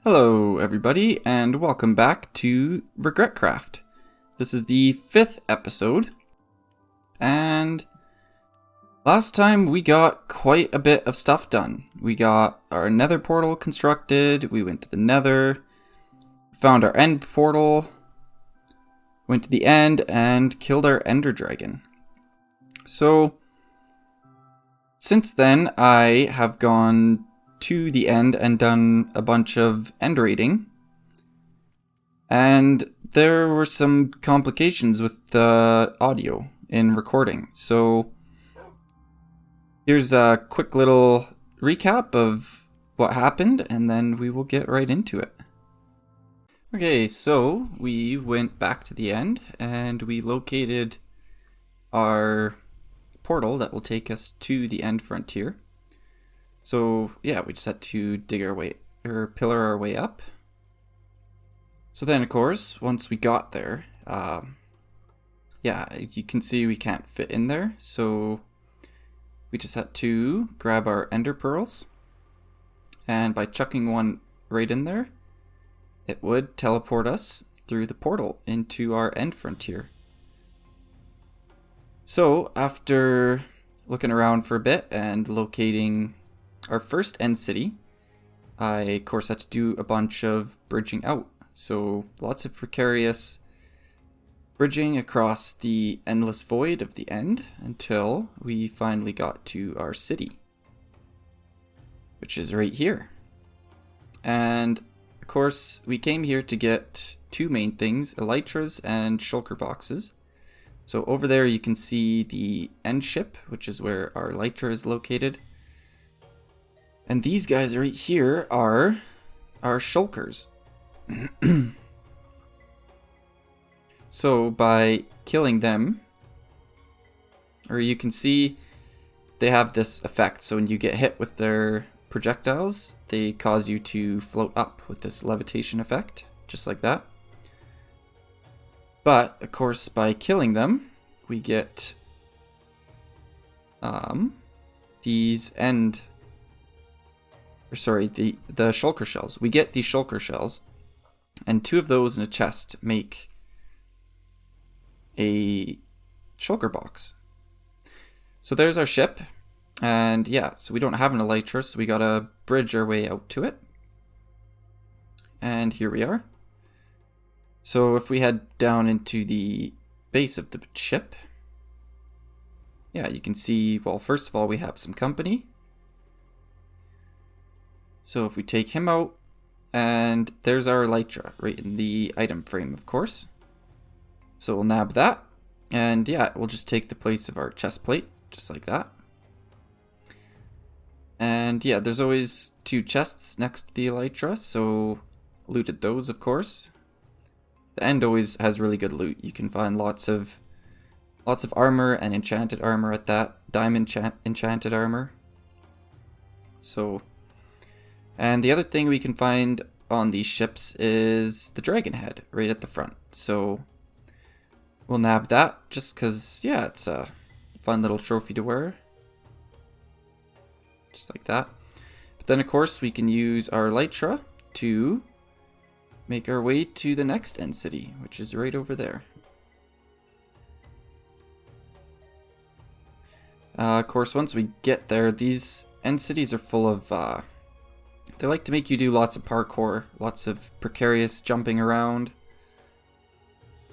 Hello everybody and welcome back to RegretCraft. This is the 5th episode, and last time we got quite a bit of stuff done. We got our nether portal constructed, we went to the nether, found our end portal, went to the end and killed our ender dragon. So since then I have gone to the end and done a bunch of end raiding, and there were some complications with the audio in recording. So here's a quick little recap of what happened, and then we will get right into it. Okay, so we went back to the end and we located our portal that will take us to the end frontier. So yeah, we just had to dig our way, or pillar our way up. So then of course, once we got there, yeah, you can see we can't fit in there. So we just had to grab our ender pearls, and by chucking one right in there, it would teleport us through the portal into our end frontier. So after looking around for a bit and locating our first end city, I of course had to do a bunch of bridging out. So lots of precarious bridging across the endless void of the end until we finally got to our city, which is right here. And of course we came here to get two main things: elytras and shulker boxes. So over there you can see the end ship, which is where our elytra is located. And these guys right here are our shulkers. So by killing them, or you can see they have this effect. So when you get hit with their projectiles, they cause you to float up with this levitation effect, just like that. But of course, by killing them, we get these the shulker shells. We get these shulker shells, and two of those in a chest make a shulker box. So there's our ship, and yeah, so we don't have an elytra, so we gotta bridge our way out to it. And here we are. So if we head down into the base of the ship, yeah, you can see, well, first of all, we have some company. So if we take him out, and there's our elytra right in the item frame, of course. So we'll nab that, and yeah, we'll just take the place of our chest plate, just like that. And yeah, there's always two chests next to the elytra, so looted those, of course. The end always has really good loot. You can find lots of armor and enchanted armor at that. Diamond enchanted armor. So, and the other thing we can find on these ships is the dragon head right at the front. So we'll nab that just because, yeah, it's a fun little trophy to wear. Just like that. But then of course we can use our elytra to make our way to the next end city, which is right over there. Of course, once we get there, these end cities are full of they like to make you do lots of parkour, lots of precarious jumping around,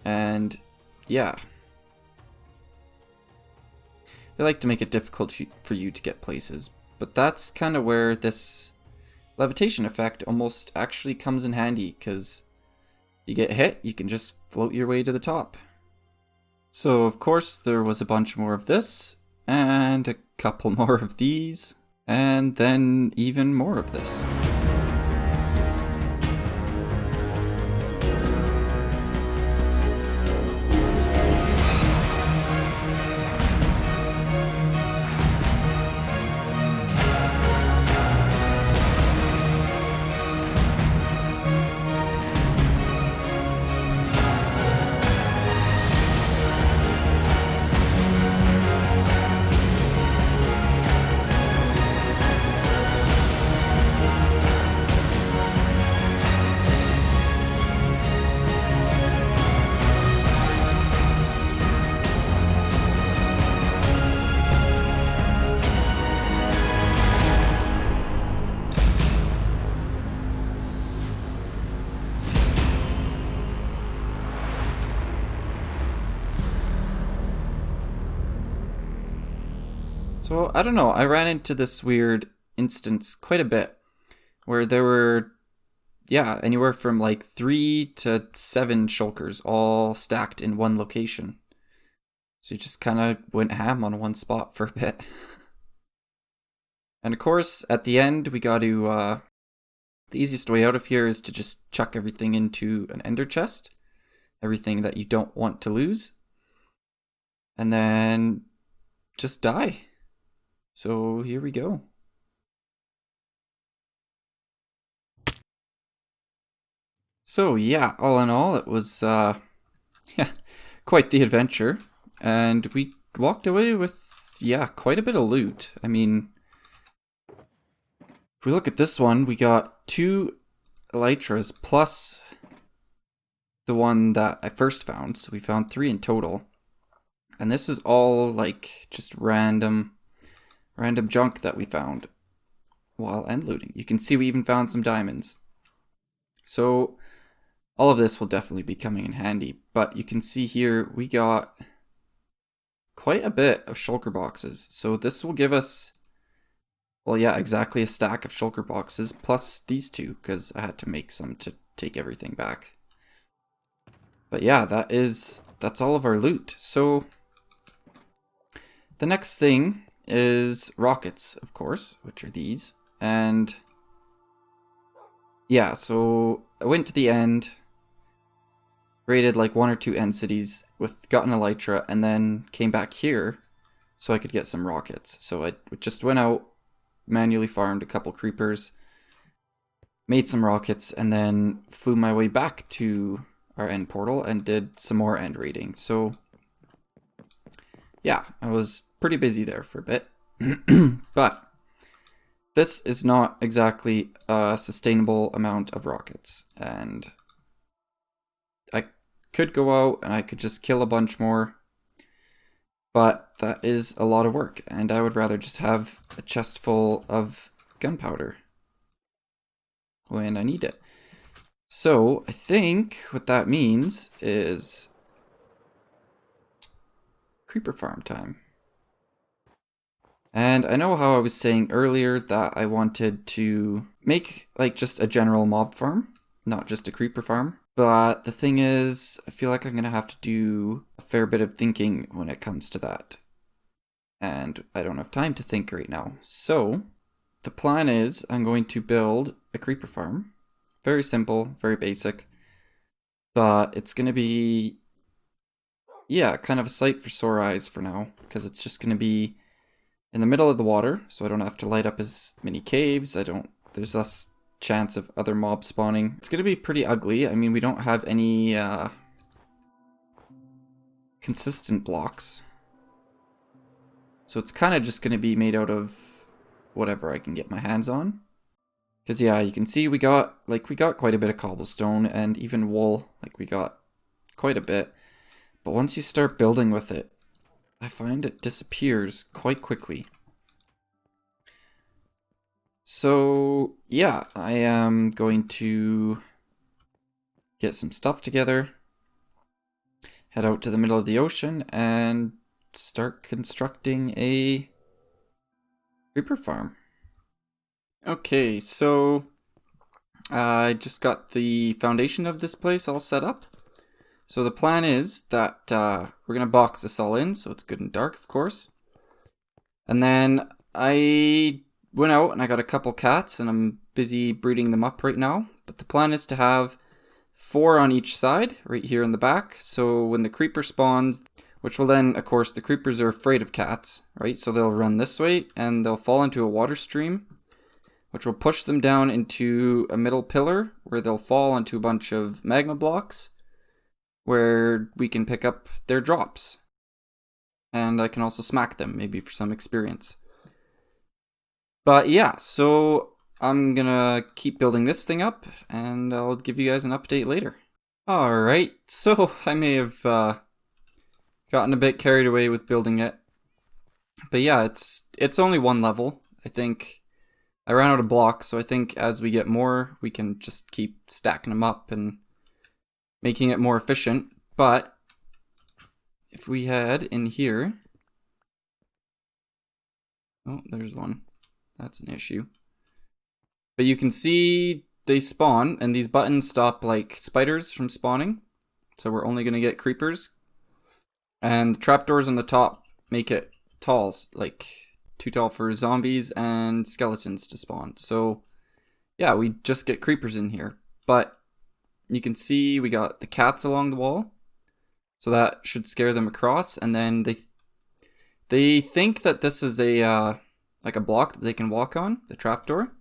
and yeah, they like to make it difficult for you to get places. But that's kind of where this levitation effect almost actually comes in handy, because you get hit, you can just float your way to the top. So of course there was a bunch more of this, and a couple more of these, and then even more of this. So, I don't know, I ran into this weird instance quite a bit where there were, yeah, anywhere from like 3 to 7 shulkers all stacked in one location. So you just kind of went ham on one spot for a bit. And of course, at the end, we got to, the easiest way out of here is to just chuck everything into an ender chest. Everything that you don't want to lose. And then just die. So here we go. So yeah, all in all, it was yeah, quite the adventure. And we walked away with, yeah, quite a bit of loot. I mean, if we look at this one, we got 2 elytras plus the one that I first found. So we found 3 in total. And this is all like just random junk that we found while end looting. You can see we even found some diamonds. So all of this will definitely be coming in handy. But you can see here we got quite a bit of shulker boxes. So this will give us, well, yeah, exactly a stack of shulker boxes plus these 2 because I had to make some to take everything back. But yeah, that's all of our loot. So the next thing is rockets, of course, which are these. And yeah, so I went to the end, raided like 1 or 2 end cities with got an elytra, and then came back here so I could get some rockets. So I just went out, manually farmed a couple creepers, made some rockets, and then flew my way back to our end portal and did some more end raiding. So yeah, I was pretty busy there for a bit. But this is not exactly a sustainable amount of rockets, and I could go out and I could just kill a bunch more, but that is a lot of work, and I would rather just have a chest full of gunpowder when I need it. So I think what that means is creeper farm time. And I know how I was saying earlier that I wanted to make like just a general mob farm, not just a creeper farm. But the thing is, I feel like I'm going to have to do a fair bit of thinking when it comes to that. And I don't have time to think right now. So the plan is I'm going to build a creeper farm. Very simple, very basic. But it's going to be, yeah, kind of a sight for sore eyes for now. Because it's just going to be in the middle of the water, so I don't have to light up as many caves. There's less chance of other mobs spawning. It's gonna be pretty ugly. I mean, we don't have any consistent blocks. So it's kind of just gonna be made out of whatever I can get my hands on. Because yeah, you can see we got quite a bit of cobblestone and even wool. Like we got quite a bit. But once you start building with it, I find it disappears quite quickly. So yeah, I am going to get some stuff together, head out to the middle of the ocean, and start constructing a creeper farm. Okay, so I just got the foundation of this place all set up. So the plan is that we're going to box this all in, so it's good and dark, of course. And then I went out and I got a couple cats, and I'm busy breeding them up right now. But the plan is to have 4 on each side, right here in the back. So when the creeper spawns, which will then, of course, the creepers are afraid of cats, right? So they'll run this way, and they'll fall into a water stream, which will push them down into a middle pillar, where they'll fall into a bunch of magma blocks, where we can pick up their drops. And I can also smack them, maybe for some experience. But yeah, so I'm gonna keep building this thing up, and I'll give you guys an update later. Alright, so I may have gotten a bit carried away with building it. But yeah, it's only 1 level. I think I ran out of blocks, so I think as we get more, we can just keep stacking them up and making it more efficient. But if we head in here, Oh, there's one. That's an issue. But you can see they spawn, and these buttons stop like spiders from spawning. So we're only going to get creepers. And the trapdoors on the top make it tall, like too tall for zombies and skeletons to spawn. So yeah, we just get creepers in here. But you can see we got the cats along the wall. So that should scare them across. And then they think that this is a like a block that they can walk on, the trapdoor.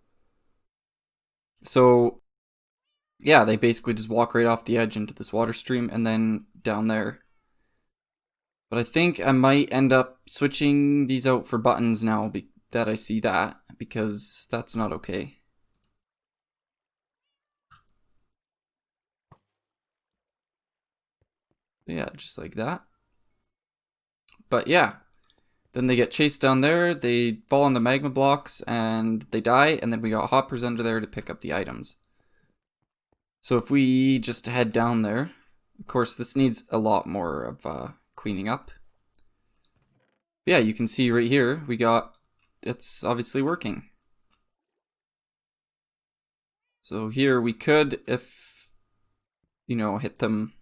So yeah, they basically just walk right off the edge into this water stream and then down there. But I think I might end up switching these out for buttons now that I see that, because that's not okay. Yeah, just like that. But yeah, then they get chased down there, they fall on the magma blocks and they die, and then we got hoppers under there to pick up the items. So if we just head down there, of course this needs a lot more of cleaning up. Yeah, you can see right here, it's obviously working. So here we could, if, hit them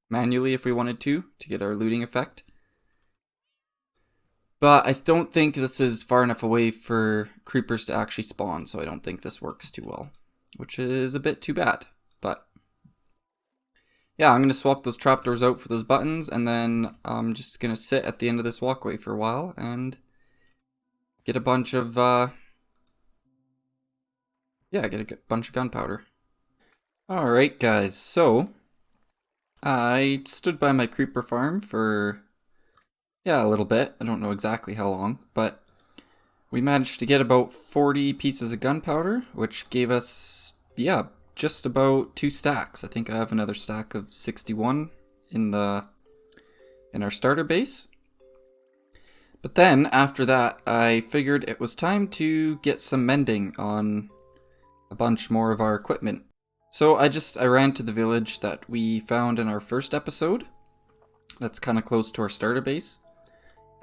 manually if we wanted to get our looting effect. But I don't think this is far enough away for creepers to actually spawn, so I don't think this works too well, which is a bit too bad. But yeah, I'm going to swap those trapdoors out for those buttons, and then I'm just going to sit at the end of this walkway for a while and get a bunch of, get a bunch of gunpowder. Alright guys, so I stood by my creeper farm for, a little bit. I don't know exactly how long, but we managed to get about 40 pieces of gunpowder, which gave us, just about 2 stacks. I think I have another stack of 61 in our starter base. But then, after that, I figured it was time to get some mending on a bunch more of our equipment. So I ran to the village that we found in our first episode. That's kind of close to our starter base.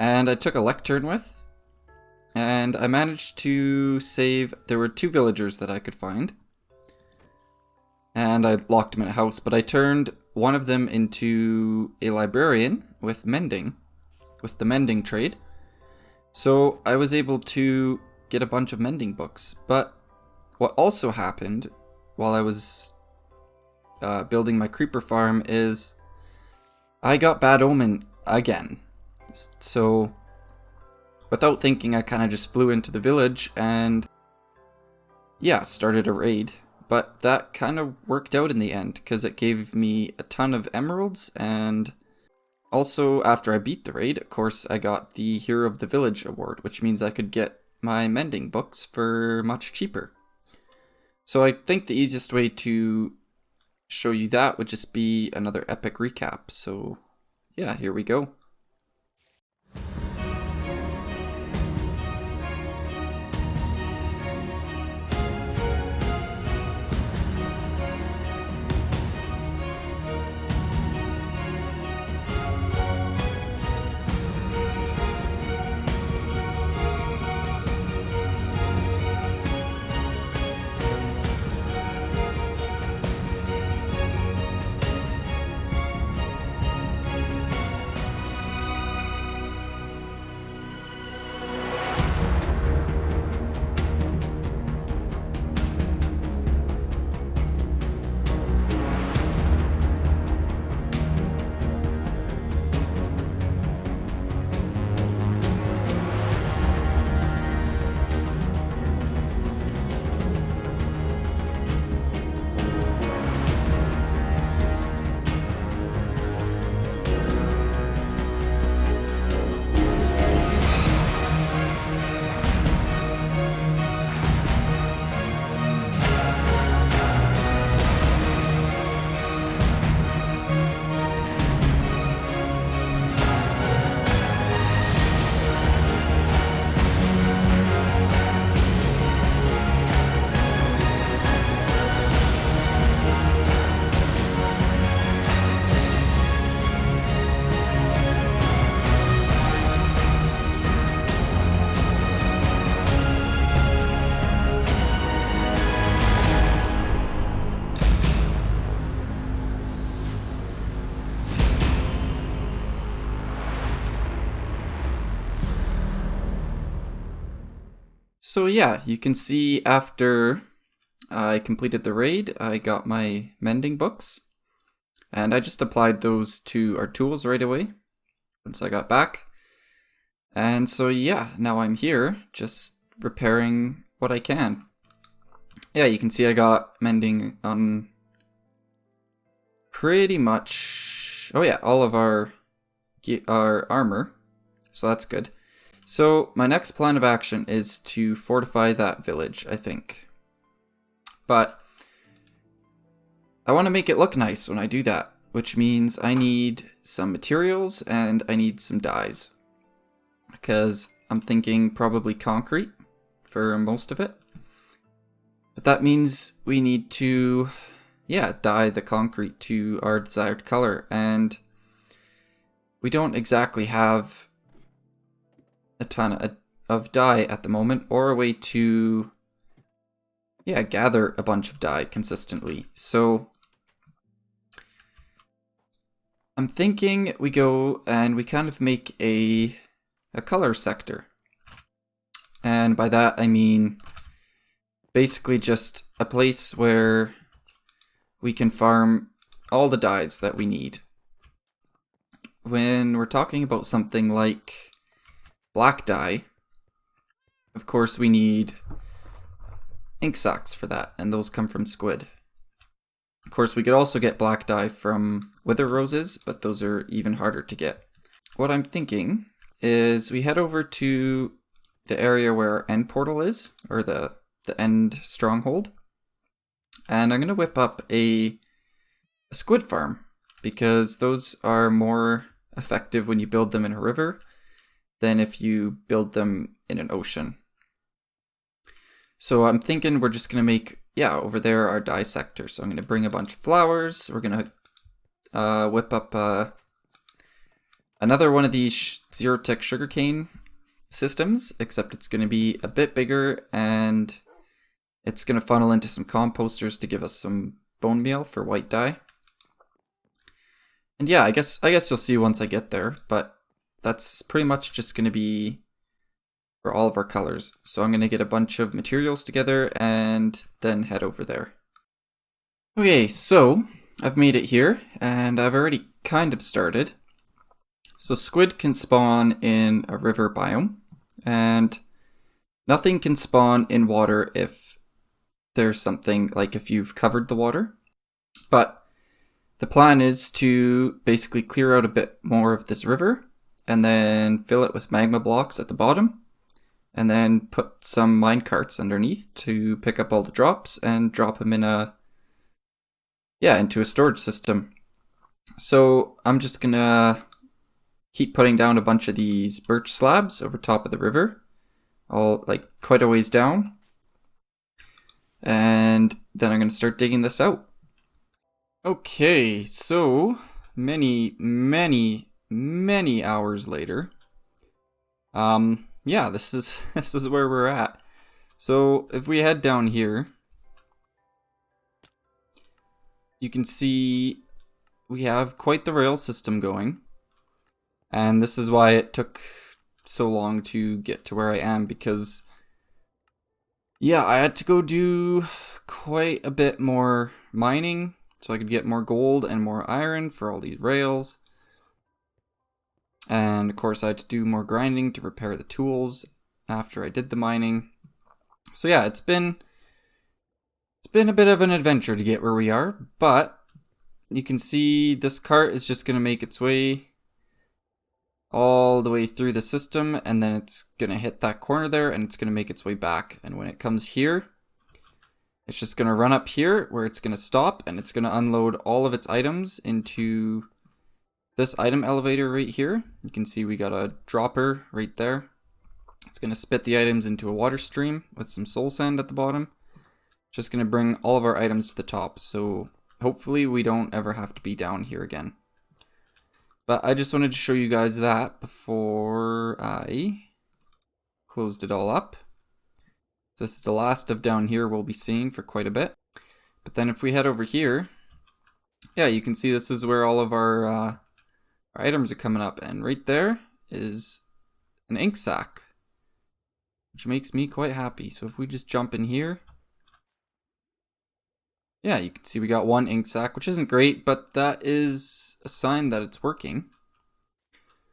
And I took a lectern with. And I managed to save, there were 2 villagers that I could find. And I locked them in a house, but I turned one of them into a librarian with the mending trade. So I was able to get a bunch of mending books. But what also happened while I was building my creeper farm is I got bad omen again. So without thinking, I kind of just flew into the village and started a raid. But that kind of worked out in the end because it gave me a ton of emeralds, and also after I beat the raid, of course, I got the Hero of the Village award, which means I could get my mending books for much cheaper. So I think the easiest way to show you that would just be another epic recap. So yeah, here we go. So yeah, you can see after I completed the raid, I got my mending books. And I just applied those to our tools right away once I got back. And so yeah, now I'm here just repairing what I can. Yeah, you can see I got mending on pretty much, oh yeah, all of our armor. So that's good. So my next plan of action is to fortify that village, I think. But I want to make it look nice when I do that, which means I need some materials and I need some dyes. Because I'm thinking probably concrete for most of it. But that means we need to, yeah, dye the concrete to our desired color. And we don't exactly have a ton of dye at the moment, or a way to, yeah, gather a bunch of dye consistently. So I'm thinking we go and we kind of make a color sector. And by that I mean basically just a place where we can farm all the dyes that we need. When we're talking about something like black dye, of course we need ink sacs for that, and those come from squid. Of course we could also get black dye from wither roses, but those are even harder to get. What I'm thinking is we head over to the area where our end portal is, or the end stronghold, and I'm going to whip up a squid farm, because those are more effective when you build them in a river than if you build them in an ocean. So I'm thinking we're just going to make, yeah, over there our dye sector. So I'm going to bring a bunch of flowers. We're going to whip up another one of these zero-tech sugarcane systems, except it's going to be a bit bigger, and it's going to funnel into some composters to give us some bone meal for white dye. And yeah, I guess you'll see once I get there, but that's pretty much just going to be for all of our colors. So I'm going to get a bunch of materials together and then head over there. Okay, so I've made it here, and I've already kind of started. So squid can spawn in a river biome, and nothing can spawn in water if there's something, like if you've covered the water. But the plan is to basically clear out a bit more of this river, and then fill it with magma blocks at the bottom, and then put some minecarts underneath to pick up all the drops and drop them in into a storage system. So I'm just gonna keep putting down a bunch of these birch slabs over top of the river, all like quite a ways down, and then I'm gonna start digging this out. Okay, so many hours later, yeah, this is where we're at. So if we head down here, you can see we have quite the rail system going, and this is why it took so long to get to where I am, because yeah, I had to go do quite a bit more mining so I could get more gold and more iron for all these rails. And of course I had to do more grinding to repair the tools after I did the mining. So yeah, it's been a bit of an adventure to get where we are, but you can see this cart is just going to make its way all the way through the system, and then it's going to hit that corner there, and it's going to make its way back. And when it comes here, it's just going to run up here where it's going to stop, and it's going to unload all of its items into this item elevator right here. You can see we got a dropper right there. It's going to spit the items into a water stream with some soul sand at the bottom. Just going to bring all of our items to the top, so hopefully we don't ever have to be down here again. But I just wanted to show you guys that before I closed it all up. So this is the last of down here we'll be seeing for quite a bit. But then if we head over here, yeah, you can see this is where all of our items are coming up. And right there is an ink sac. which makes me quite happy. So if we just jump in here, yeah, you can see we got one ink sac, which isn't great, but that is a sign that it's working.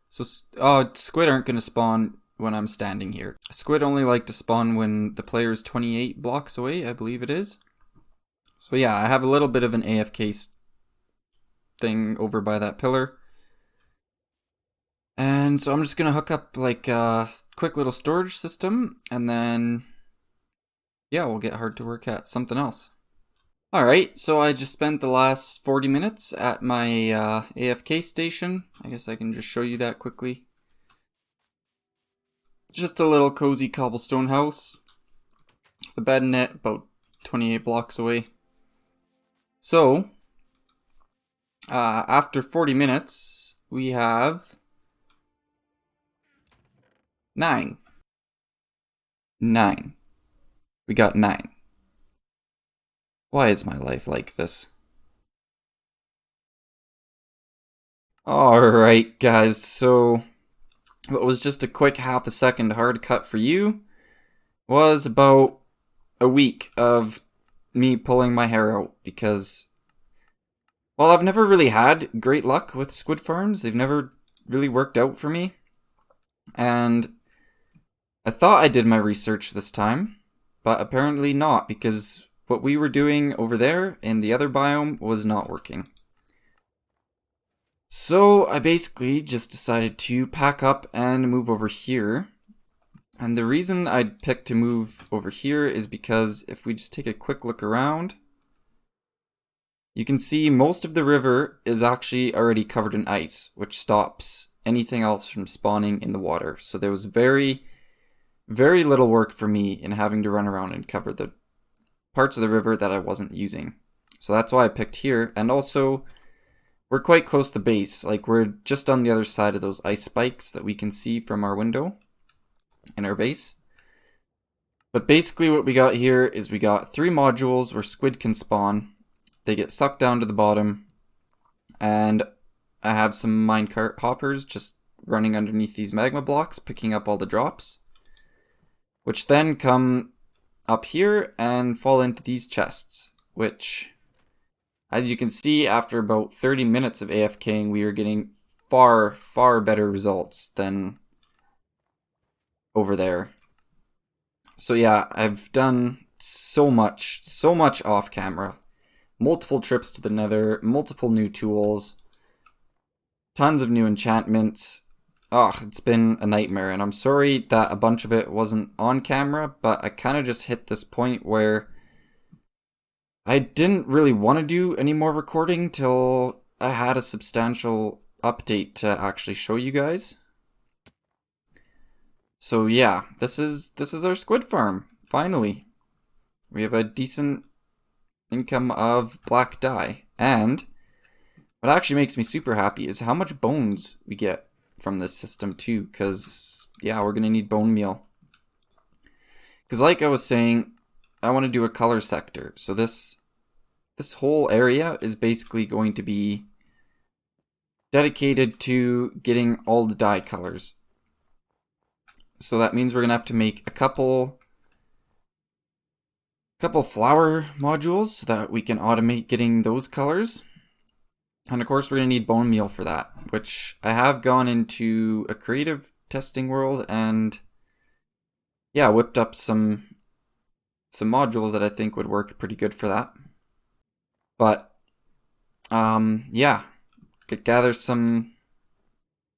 So squid aren't going to spawn when I'm standing here. Squid only like to spawn when the player is 28 blocks away, I believe it is. So yeah, I have a little bit of an AFK thing over by that pillar. And so I'm just going to hook up like a quick little storage system, and then yeah, we'll get hard to work at something else. Alright, so I just spent the last 40 minutes at my AFK station. I guess I can just show you that quickly. Just a little cozy cobblestone house. The bed in it, about 28 blocks away. So, after 40 minutes, we have 9. 9. We got 9. Why is my life like this? Alright guys, so what was just a quick half a second hard cut for you was about a week of me pulling my hair out, because, well, I've never really had great luck with squid farms. They've never really worked out for me, and I thought I did my research this time, but apparently not, because what we were doing over there in the other biome was not working. So I basically just decided to pack up and move over here. And the reason I picked to move over here is because if we just take a quick look around, you can see most of the river is actually already covered in ice, which stops anything else from spawning in the water. So there was very, very little work for me in having to run around and cover the parts of the river that I wasn't using. So that's why I picked here. And also, we're quite close to the base. Like, we're just on the other side of those ice spikes that we can see from our window in our base. But basically what we got here is we got 3 modules where squid can spawn. They get sucked down to the bottom. And I have some minecart hoppers just running underneath these magma blocks, picking up all the drops, which then come up here and fall into these chests, which, as you can see, after about 30 minutes of AFKing, we are getting far, far better results than over there. So yeah, I've done so much off camera. Multiple trips to the nether, multiple new tools, tons of new enchantments. It's been a nightmare, and I'm sorry that a bunch of it wasn't on camera, but I kind of just hit this point where I didn't really want to do any more recording till I had a substantial update to actually show you guys. So yeah, this is our squid farm, finally. We have a decent income of black dye, and what actually makes me super happy is how much bones we get from this system too, because yeah, we're gonna need bone meal. Because like I was saying, I want to do a color sector, so this whole area is basically going to be dedicated to getting all the dye colors. So that means we're gonna have to make a couple flower modules so that we can automate getting those colors. And of course we're going to need bone meal for that, which I have gone into a creative testing world and yeah, whipped up some modules that I think would work pretty good for that. But yeah, gather some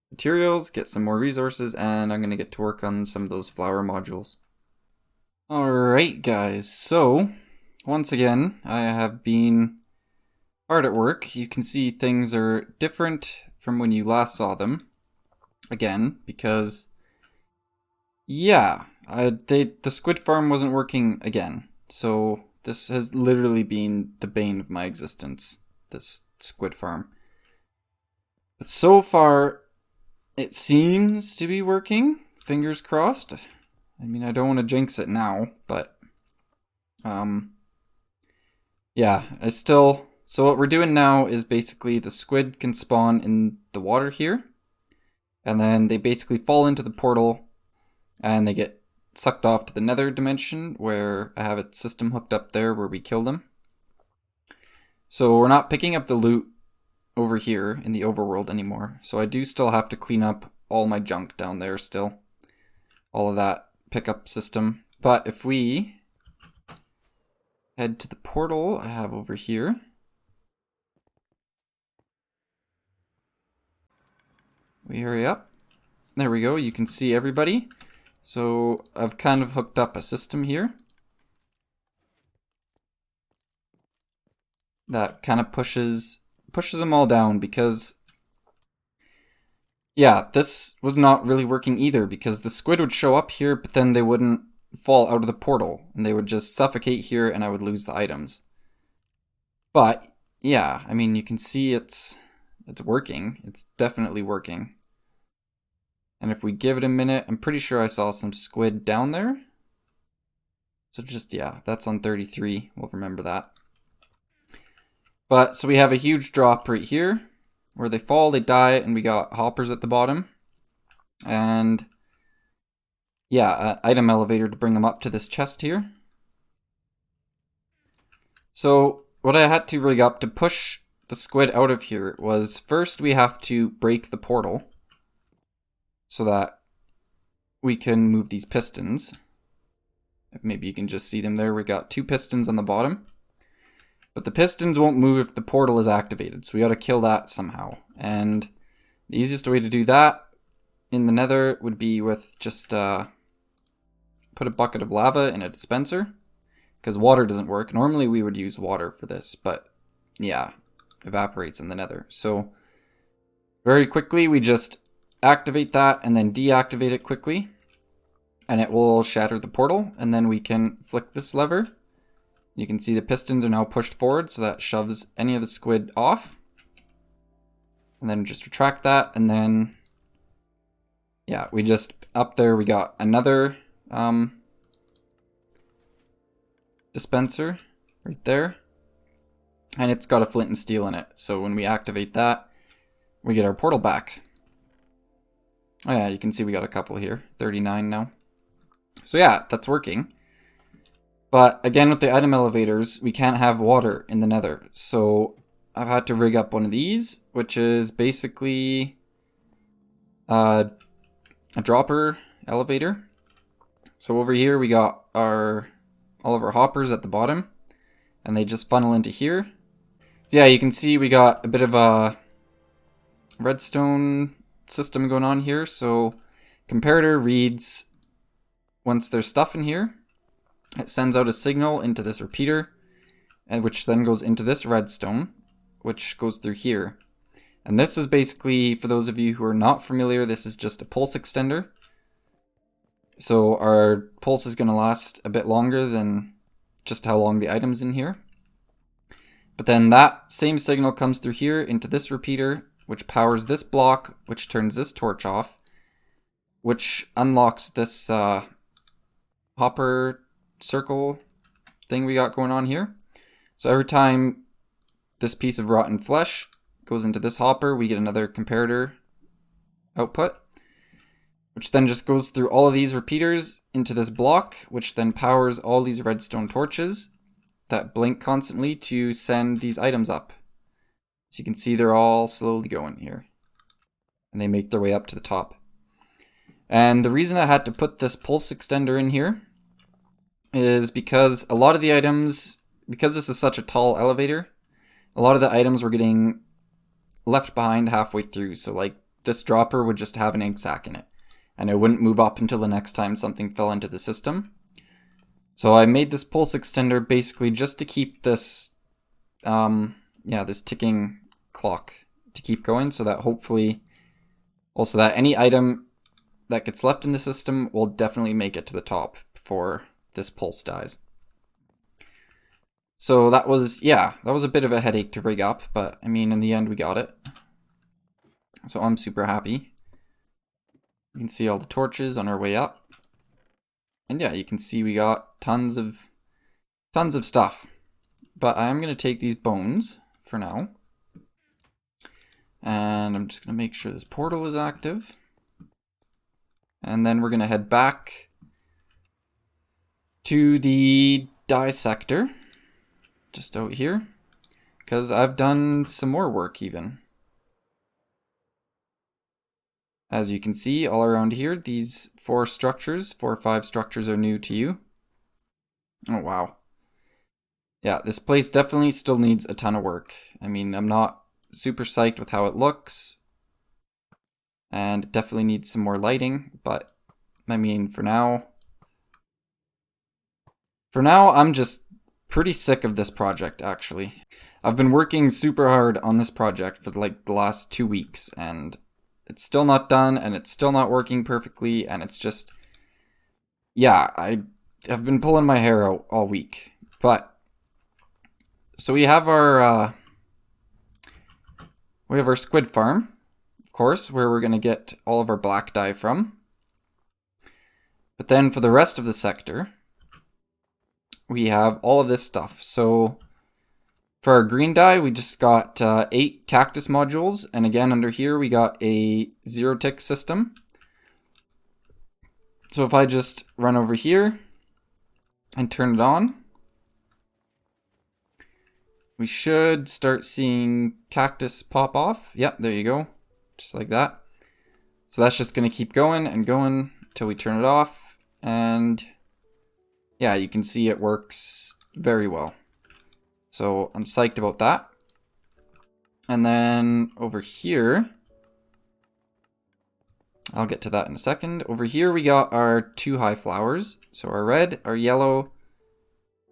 materials, get some more resources, and I'm going to get to work on some of those flower modules. Alright guys, so once again I have been hard at work. You can see things are different from when you last saw them. Again, because yeah, the squid farm wasn't working again. So this has literally been the bane of my existence, this squid farm. But so far, it seems to be working. Fingers crossed. I mean, I don't want to jinx it now, but yeah, so what we're doing now is basically the squid can spawn in the water here, and then they basically fall into the portal and they get sucked off to the nether dimension where I have a system hooked up there where we killed him. So we're not picking up the loot over here in the overworld anymore. So I do still have to clean up all my junk down there still. All of that pickup system. But if we head to the portal I have over here. We hurry up. There we go. You can see everybody. So I've kind of hooked up a system here that kind of pushes them all down, because yeah, this was not really working either, because the squid would show up here, but then they wouldn't fall out of the portal and they would just suffocate here and I would lose the items. But yeah, I mean, you can see it's working. It's definitely working. And if we give it a minute, I'm pretty sure I saw some squid down there. So just, yeah, that's on 33. We'll remember that. But, so we have a huge drop right here. Where they fall, they die, and we got hoppers at the bottom. And, yeah, an item elevator to bring them up to this chest here. So, what I had to rig up to push the squid out of here was, first we have to break the portal. So that we can move these pistons. Maybe you can just see them there. We got 2 pistons on the bottom. But the pistons won't move if the portal is activated. So we got to kill that somehow. And the easiest way to do that in the nether would be with just put a bucket of lava in a dispenser. Because water doesn't work. Normally we would use water for this. But yeah, evaporates in the nether. So very quickly we just activate that and then deactivate it quickly, and it will shatter the portal, and then we can flick this lever. You can see the pistons are now pushed forward, so that shoves any of the squid off, and then just retract that, and then yeah, we just up there we got another dispenser right there, and it's got a flint and steel in it, so when we activate that we get our portal back. Oh yeah, you can see we got a couple here. 39 now. So yeah, that's working. But again, with the item elevators, we can't have water in the nether. So I've had to rig up one of these, which is basically a dropper elevator. So over here we got all of our hoppers at the bottom, and they just funnel into here. So yeah, you can see we got a bit of a redstone system going on here. So comparator reads once there's stuff in here, it sends out a signal into this repeater, and which then goes into this redstone, which goes through here. And this is basically, for those of you who are not familiar, this is just a pulse extender. So our pulse is going to last a bit longer than just how long the item's in here. But then that same signal comes through here into this repeater, which powers this block, which turns this torch off, which unlocks this hopper circle thing we got going on here. So every time this piece of rotten flesh goes into this hopper, we get another comparator output, which then just goes through all of these repeaters into this block, which then powers all these redstone torches that blink constantly to send these items up. So you can see they're all slowly going here, and they make their way up to the top. And the reason I had to put this pulse extender in here is because a lot of the items, because this is such a tall elevator, a lot of the items were getting left behind halfway through. So like this dropper would just have an egg sac in it, and it wouldn't move up until the next time something fell into the system. So I made this pulse extender basically just to keep this this ticking clock to keep going, so that hopefully also that any item that gets left in the system will definitely make it to the top before this pulse dies. So that was a bit of a headache to rig up, but I mean, in the end we got it. So I'm super happy. You can see all the torches on our way up. And yeah, you can see we got tons of stuff. But I'm going to take these bones for now. And I'm just going to make sure this portal is active. And then we're going to head back to the dissector, just out here, because I've done some more work even. As you can see all around here, these 4 or 5 structures are new to you. Oh wow. Yeah, this place definitely still needs a ton of work. I mean, I'm not super psyched with how it looks, and it definitely needs some more lighting, but I mean, for now I'm just pretty sick of this project, actually. I've been working super hard on this project for like the last 2 weeks, and it's still not done, and it's still not working perfectly, and it's just, yeah, I have been pulling my hair out all week. But so we have our squid farm, of course, where we're gonna get all of our black dye from. But then for the rest of the sector, we have all of this stuff. So for our green dye, we just got 8 cactus modules, and again under here we got a 0-tick system. So if I just run over here and turn it on, we should start seeing cactus pop off. Yep, there you go, just like that. So that's just going to keep going and going until we turn it off, and yeah, you can see it works very well. So I'm psyched about that. And then over here, I'll get to that in a second. Over here we got our 2 high flowers. So our red, our yellow,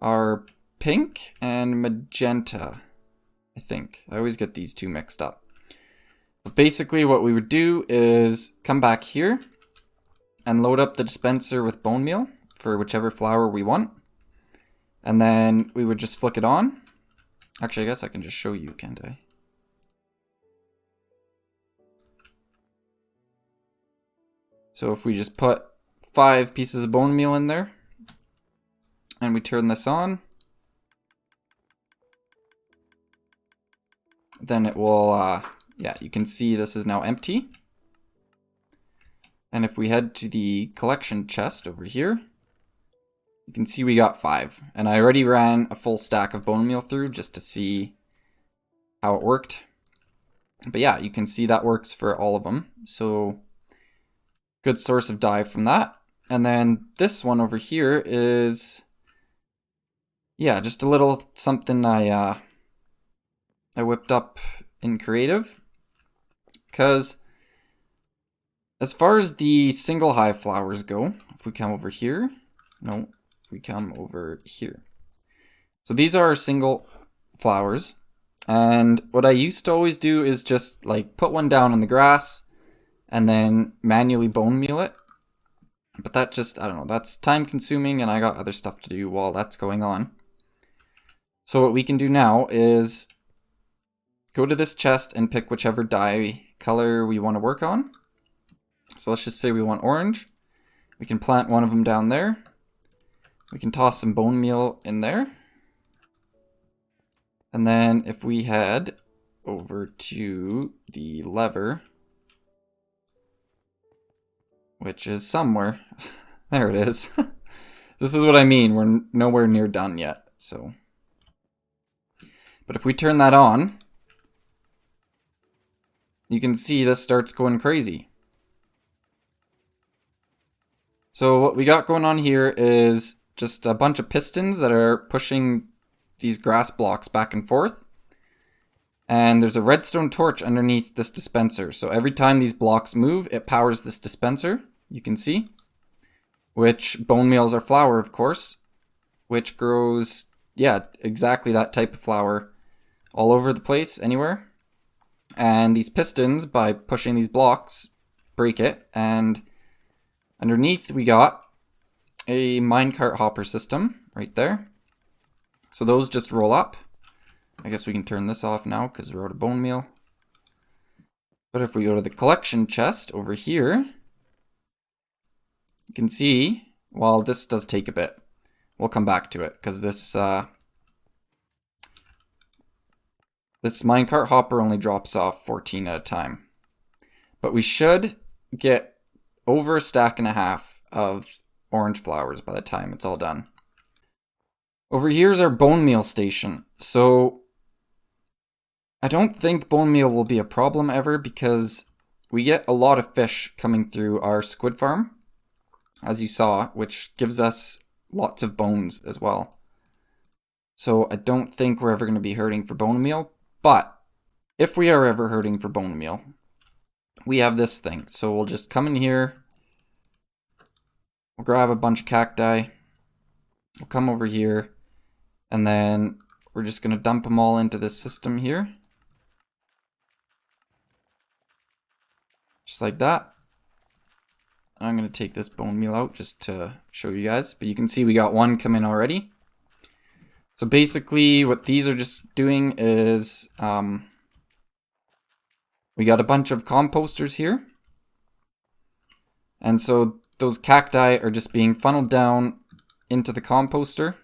our pink, and magenta, I think. I always get these 2 mixed up. But basically what we would do is come back here and load up the dispenser with bone meal for whichever flower we want. And then we would just flick it on. Actually, I guess I can just show you, can't I? So if we just put 5 pieces of bone meal in there, and we turn this on, then it will, yeah, you can see this is now empty. And if we head to the collection chest over here, you can see we got 5. And I already ran a full stack of bone meal through just to see how it worked. But yeah, you can see that works for all of them. So good source of dye from that. And then this one over here is, yeah, just a little something I whipped up in creative. Because as far as the single high flowers go, if we come over here, no, if we come over here. So these are our single flowers. And what I used to always do is just like put one down on the grass and then manually bone meal it. But that just, I don't know, that's time consuming, and I got other stuff to do while that's going on. So what we can do now is go to this chest and pick whichever dye color we want to work on. So let's just say we want orange. We can plant one of them down there. We can toss some bone meal in there. And then if we head over to the lever, which is somewhere, there it is. This is what I mean, we're nowhere near done yet, so. But if we turn that on, you can see this starts going crazy. So what we got going on here is just a bunch of pistons that are pushing these grass blocks back and forth. And there's a redstone torch underneath this dispenser. So every time these blocks move, it powers this dispenser, you can see. Which bone meal is our flower, of course. Which grows, yeah, exactly that type of flower all over the place, anywhere. And these pistons, by pushing these blocks, break it. And underneath we got a minecart hopper system right there. So those just roll up. I guess we can turn this off now because we're out of bone meal. But if we go to the collection chest over here, you can see, while this does take a bit, we'll come back to it because this minecart hopper only drops off 14 at a time. But we should get over a stack and a half of orange flowers by the time it's all done. Over here is our bone meal station. So I don't think bone meal will be a problem ever because we get a lot of fish coming through our squid farm, as you saw, which gives us lots of bones as well. So I don't think we're ever going to be hurting for bone meal, but if we are ever hurting for bone meal, we have this thing. So we'll just come in here, we'll grab a bunch of cacti, we'll come over here, and then we're just going to dump them all into this system here. Just like that. I'm going to take this bone meal out just to show you guys, but you can see we got one come in already. So basically what these are just doing is we got a bunch of composters here. And so those cacti are just being funneled down into the composter,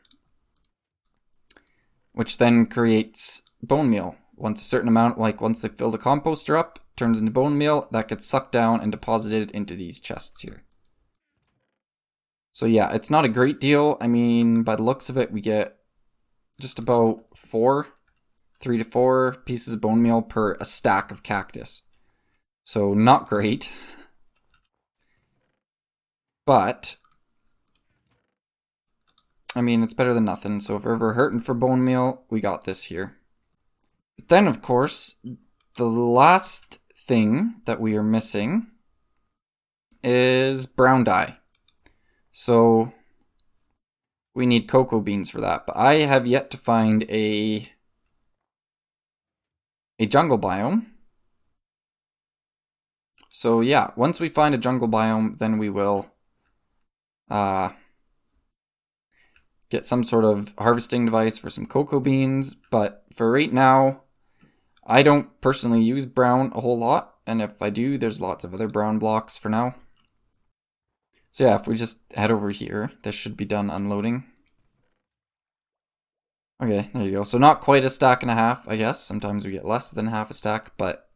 which then creates bone meal. Once a certain amount, like once they fill the composter up, turns into bone meal, that gets sucked down and deposited into these chests here. So yeah, it's not a great deal. I mean, by the looks of it, we get just about 3 to 4 pieces of bone meal per a stack of cactus. So not great. But I mean, it's better than nothing. So if we're ever hurting for bone meal, we got this here. But then, of course, the last thing that we are missing is brown dye. So we need cocoa beans for that. But I have yet to find a jungle biome. So yeah, once we find a jungle biome, then we will get some sort of harvesting device for some cocoa beans. But for right now, I don't personally use brown a whole lot. And if I do, there's lots of other brown blocks for now. So yeah, if we just head over here, this should be done unloading. Okay, there you go. So not quite a stack and a half, I guess. Sometimes we get less than half a stack, but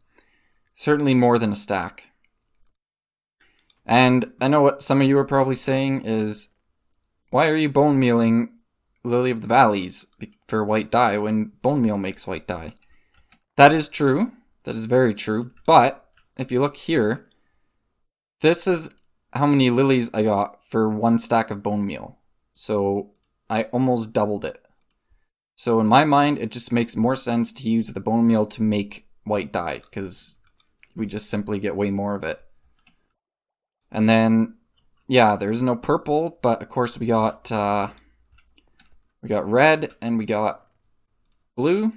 certainly more than a stack. And I know what some of you are probably saying is, why are you bone mealing Lily of the Valleys for white dye when bone meal makes white dye? That is true. That is very true. But if you look here, this is how many lilies I got for 1 stack of bone meal. So I almost doubled it. So in my mind, it just makes more sense to use the bone meal to make white dye, because we just simply get way more of it. And then, yeah, there's no purple, but of course we got red and we got blue.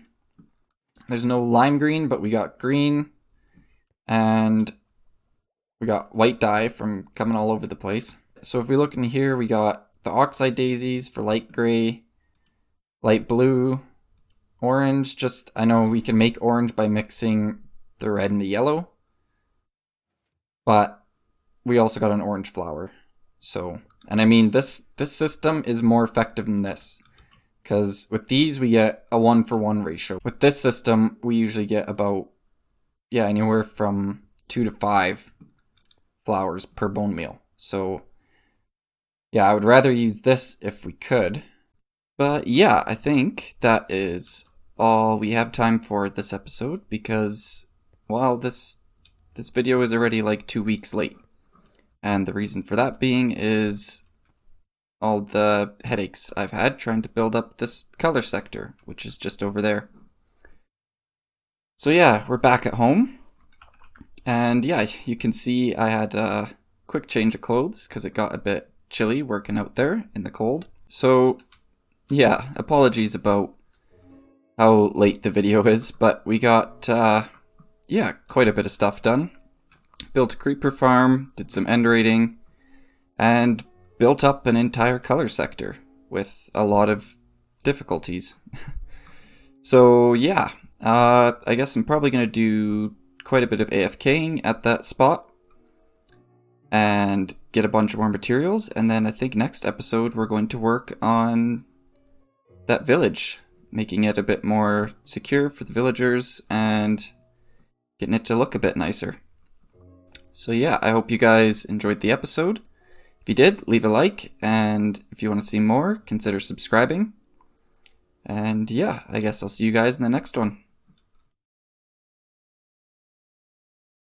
There's no lime green, but we got green, and we got white dye from coming all over the place. So if we look in here, we got the oxide daisies for light gray, light blue, orange. Just, I know we can make orange by mixing the red and the yellow, but we also got an orange flower. So, and I mean, this system is more effective than this, because with these we get a 1-for-1 ratio. With this system, we usually get about, yeah, anywhere from 2 to 5 flowers per bone meal. So yeah, I would rather use this if we could. But yeah, I think that is all we have time for this episode, because, well, this video is already like 2 weeks late. And the reason for that being is all the headaches I've had trying to build up this color sector, which is just over there. So yeah, we're back at home. And yeah, you can see I had a quick change of clothes because it got a bit chilly working out there in the cold. So yeah, apologies about how late the video is, but we got, yeah, quite a bit of stuff done. Built a creeper farm, did some end raiding, and built up an entire color sector with a lot of difficulties. So yeah, I guess I'm probably going to do quite a bit of AFKing at that spot and get a bunch more materials, and then I think next episode we're going to work on that village, making it a bit more secure for the villagers and getting it to look a bit nicer. So yeah, I hope you guys enjoyed the episode. If you did, leave a like, and if you want to see more, consider subscribing. And yeah, I guess I'll see you guys in the next one.